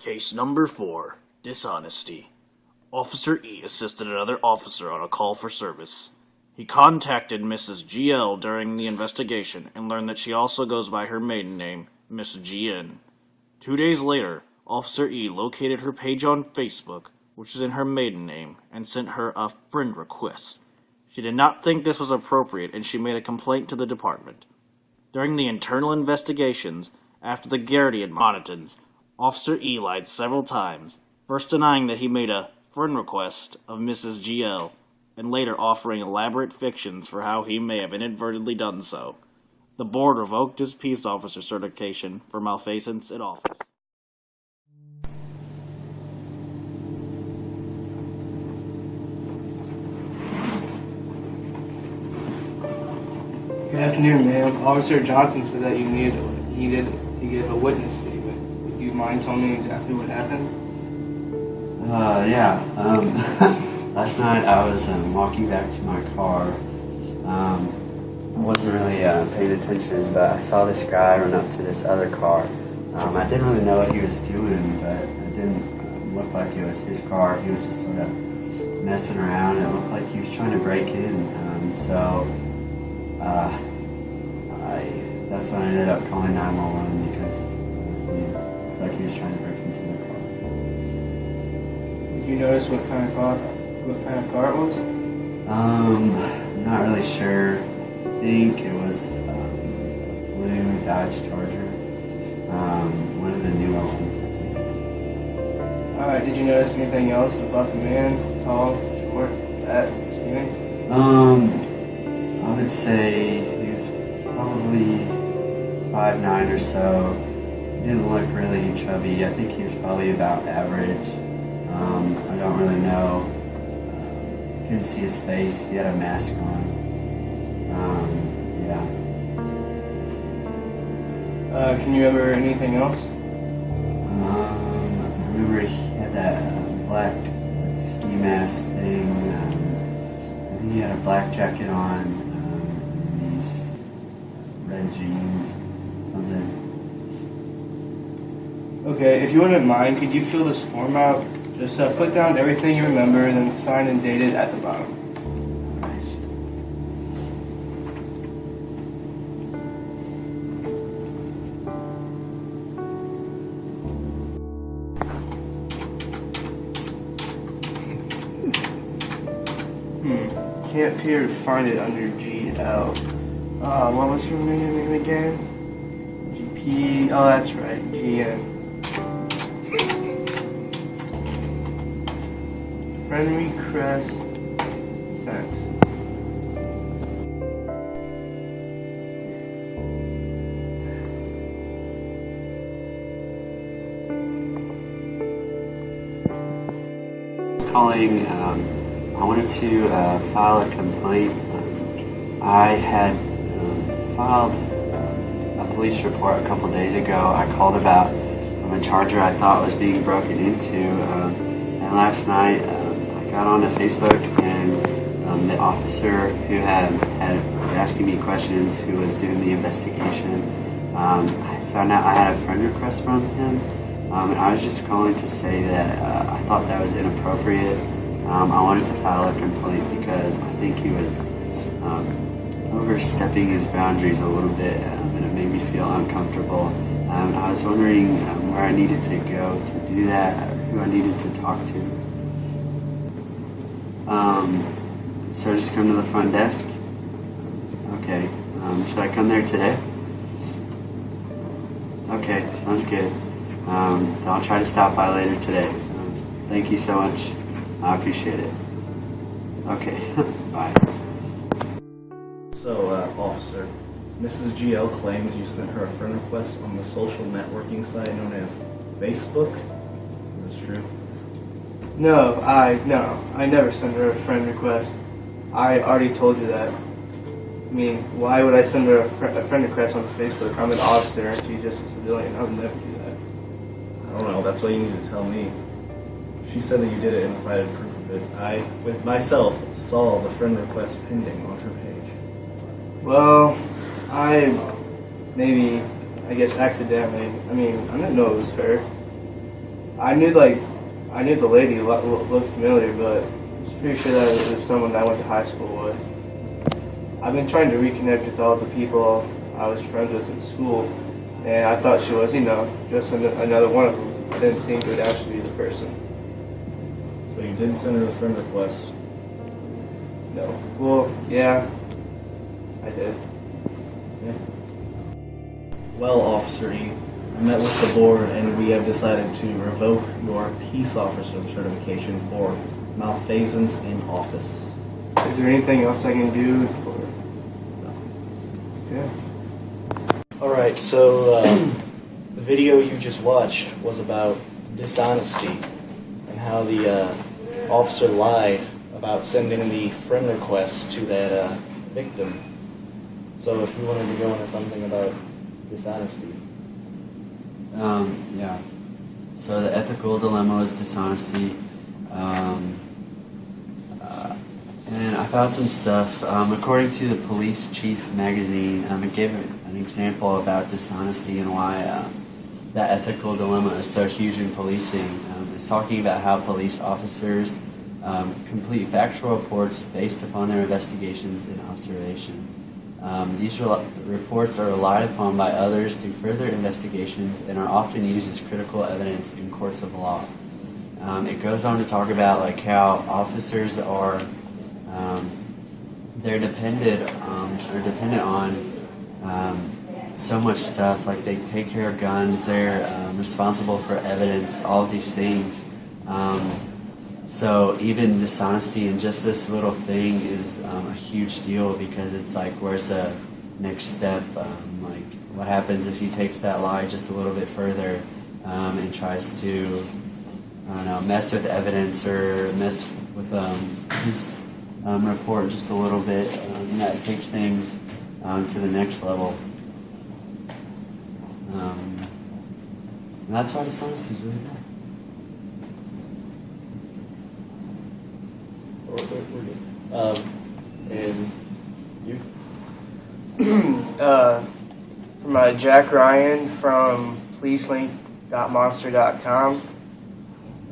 Case number 4, dishonesty. Officer E assisted another officer on a call for service. He contacted Mrs. GL during the investigation and learned that she also goes by her maiden name, Miss GN. 2 days later, Officer E located her page on Facebook, which is in her maiden name, and sent her a friend request. She did not think this was appropriate, and she made a complaint to the department. During the internal investigations, after the Garrity admonitons, Officer E lied several times, first denying that he made a friend request of Mrs. GL, and later offering elaborate fictions for how he may have inadvertently done so. The board revoked his peace officer certification for malfeasance in office. Good afternoon, ma'am. Officer Johnson said that you needed to give a witness statement. Would you mind telling me exactly what happened? Yeah. Last night I was walking back to my car. I wasn't really paying attention, but I saw this guy run up to this other car. I didn't really know what he was doing, but it didn't look like it was his car. He was just sort of messing around. It looked like he was trying to break in. That's when I ended up calling 911 because it looked like he was trying to break into the car. Did you notice what kind of car it was? Not really sure. I think it was a blue Dodge Charger. One of the newer ones. Alright, did you notice anything else about the man? Tall, short, fat, skinny? I would say he was probably 5'9" or so. He didn't look really chubby. I think he was probably about average. I don't really know. Couldn't see his face. He had a mask on. Yeah. Can you remember anything else? I remember he had that black ski mask thing. I think he had a black jacket on. These red jeans. Something. Okay, if you wouldn't mind, could you fill this form out? Just put down everything you remember and then sign and date it at the bottom. Can't appear to find it under GL. What was your name again? GP. Oh, that's right. GN. Friend request sent. Calling, I wanted to file a complaint. I had filed a police report a couple days ago. I called about a Charger I thought was being broken into, and last night I got onto Facebook, and the officer who was asking me questions, who was doing the investigation, I found out I had a friend request from him, and I was just calling to say that I thought that was inappropriate. I wanted to file a complaint because I think he was overstepping his boundaries a little bit, and it made me feel uncomfortable. I was wondering where I needed to go to do that, or who I needed to talk to. So just come to the front desk? Okay. Should I come there today? Okay, sounds good. I'll try to stop by later today. Thank you so much. I appreciate it. Okay, bye. So, officer, Mrs. GL claims you sent her a friend request on the social networking site known as Facebook. Is this true? No, I never sent her a friend request. I already told you that. I mean, why would I send her a friend request on Facebook? I'm an officer and she's just a civilian. I would never do that. I don't know, that's what you need to tell me. She said that you did it and provided proof of it. I, with myself, saw the friend request pending on her page. Well, I guess accidentally. I mean, I didn't know it was her. I knew the lady looked familiar, but I was pretty sure that it was someone that I went to high school with. I've been trying to reconnect with all the people I was friends with in school, and I thought she was, just another one of them. I didn't think it would actually be the person. So you did send her a friend request? No. Well, yeah, I did. Yeah. Well, Officer E, I met with the board and we have decided to revoke your peace officer certification for malfeasance in office. Is there anything else I can do? No. Yeah. Alright, so the video you just watched was about dishonesty and how the officer lied about sending the friend request to that victim. So if you wanted to go into something about dishonesty. Yeah. So the ethical dilemma is dishonesty. And I found some stuff. According to the Police Chief magazine, it gave an example about dishonesty and why that ethical dilemma is so huge in policing. It's talking about how police officers complete factual reports based upon their investigations and observations. These reports are relied upon by others to further investigations and are often used as critical evidence in courts of law. It goes on to talk about like how officers are they're dependent on so much stuff. Like they take care of guns, they're responsible for evidence, all of these things. So even dishonesty in just this little thing is a huge deal, because it's like, where's the next step? Like, what happens if he takes that lie just a little bit further and tries to, I don't know, mess with evidence or mess with his report just a little bit? That takes things to the next level. And that's why dishonesty is really bad. And you? From Jack Ryan from policelink.monster.com.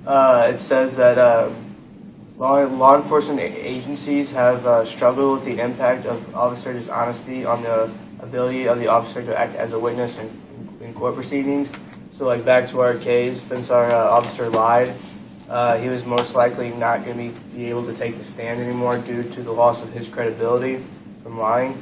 It says that law enforcement agencies have struggled with the impact of officer dishonesty on the ability of the officer to act as a witness in court proceedings. So, like, back to our case, since our officer lied, he was most likely not going to be able to take the stand anymore due to the loss of his credibility from lying.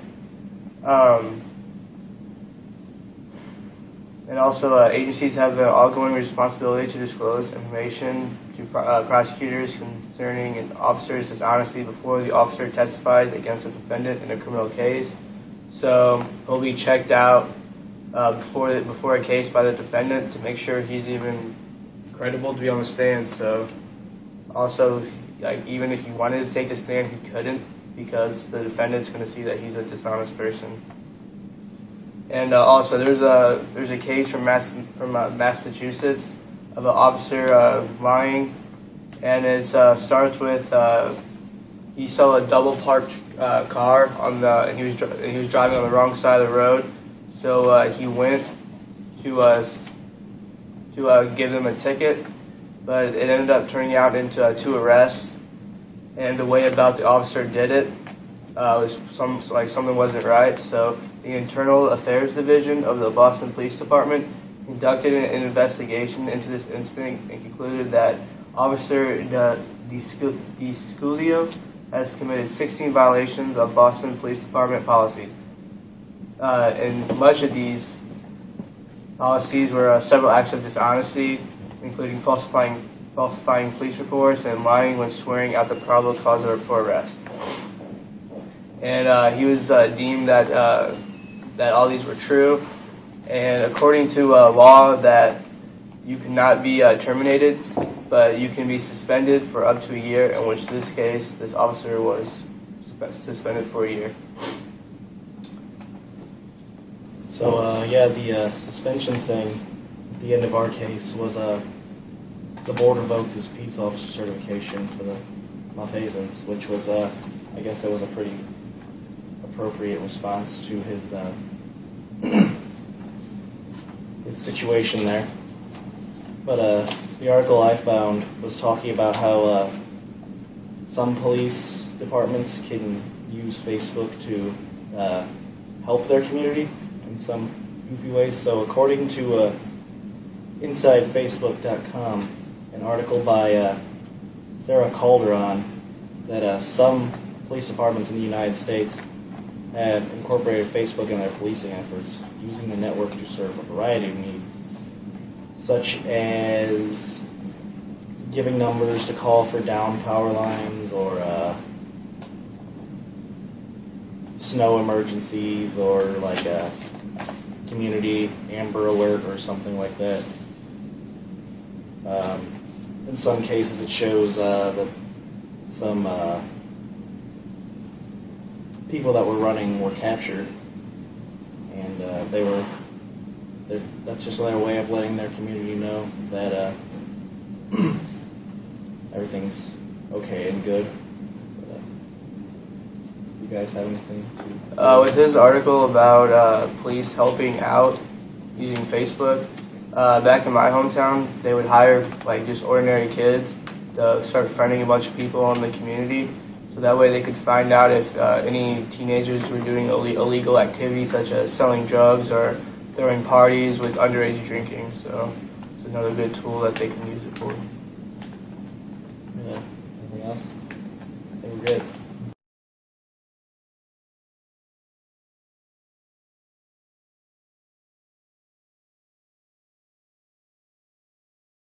And also, agencies have an ongoing responsibility to disclose information to prosecutors concerning an officer's dishonesty before the officer testifies against a defendant in a criminal case. So he'll be checked out before a case by the defendant to make sure he's even credible to be on the stand. So also, like, even if he wanted to take the stand, he couldn't, because the defendant's going to see that he's a dishonest person. And also, there's a case from Massachusetts of an officer lying, and it starts with he saw a double parked car and he was driving on the wrong side of the road, so he went to give them a ticket, but it ended up turning out into 2 arrests. And the way about the officer did it was something wasn't right. So the Internal Affairs Division of the Boston Police Department conducted an investigation into this incident and concluded that Officer DiSculio has committed 16 violations of Boston Police Department policies. And much of these policies were several acts of dishonesty, including falsifying police reports and lying when swearing out the probable cause for arrest. And he was deemed that all these were true. And according to law, that you cannot be terminated, but you can be suspended for up to a year, in which this case, this officer was suspended for a year. So, the suspension thing at the end of our case was the board revoked his peace officer certification for the malfeasance, which was, I guess that was a pretty appropriate response to his situation there. But the article I found was talking about how some police departments can use Facebook to help their community in some goofy ways. So according to InsideFacebook.com, an article by Sarah Calderon, that some police departments in the United States have incorporated Facebook in their policing efforts, using the network to serve a variety of needs, such as giving numbers to call for downed power lines, or snow emergencies, or like a community Amber Alert or something like that. In some cases it shows that some people that were running were captured, and that's just their way of letting their community know that everything's okay and good. You guys have anything to... With his article about police helping out using Facebook, back in my hometown, they would hire like just ordinary kids to start friending a bunch of people in the community, so that way they could find out if any teenagers were doing illegal activities such as selling drugs or throwing parties with underage drinking. So it's another good tool that they can use it for. Yeah. Anything else? I think we're good.